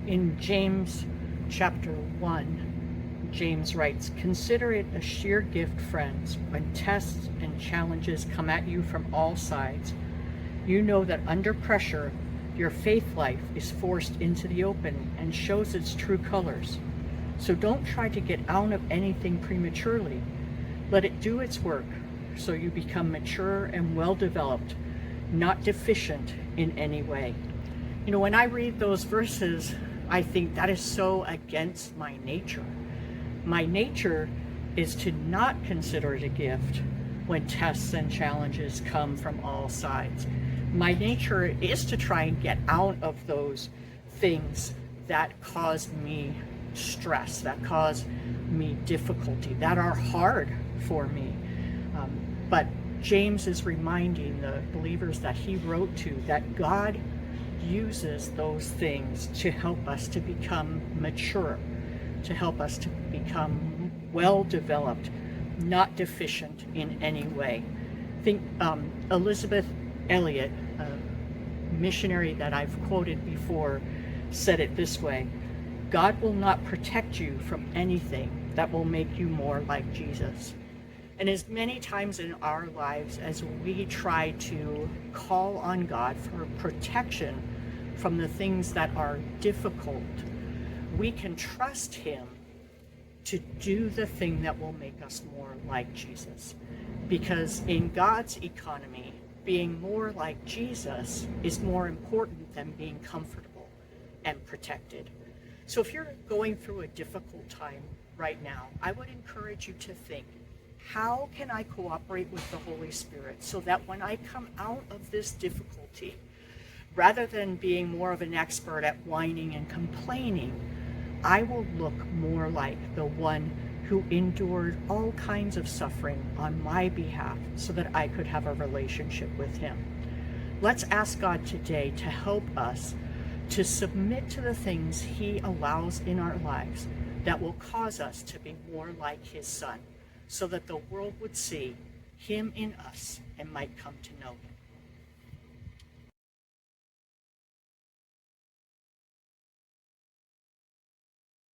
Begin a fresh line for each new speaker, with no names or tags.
In James chapter 1, James writes, "Consider it a sheer gift, friends, when tests and challenges come at you from all sides. You know that under pressure, your faith life is forced into the open and shows its true colors. So don't try to get out of anything prematurely. Let it do its work so you become mature and well-developed, not deficient in any way." You know, when I read those verses, I think that is so against my nature. My nature is to not consider it a gift when tests and challenges come from all sides. My nature is to try and get out of those things that cause me stress, that cause me difficulty, that are hard for me. But James is reminding the believers that he wrote to that God uses those things to help us to become mature, to help us to become well-developed, not deficient in any way. I think Elizabeth Elliot, a missionary that I've quoted before, said it this way: "God will not protect you from anything that will make you more like Jesus." And as many times in our lives as we try to call on God for protection from the things that are difficult, we can trust Him to do the thing that will make us more like Jesus. Because in God's economy, being more like Jesus is more important than being comfortable and protected. So if you're going through a difficult time right now, I would encourage you to think, how can I cooperate with the Holy Spirit so that when I come out of this difficulty, rather than being more of an expert at whining and complaining, I will look more like the one who endured all kinds of suffering on my behalf so that I could have a relationship with Him. Let's ask God today to help us to submit to the things He allows in our lives that will cause us to be more like His Son, so that the world would see Him in us and might come to know Him.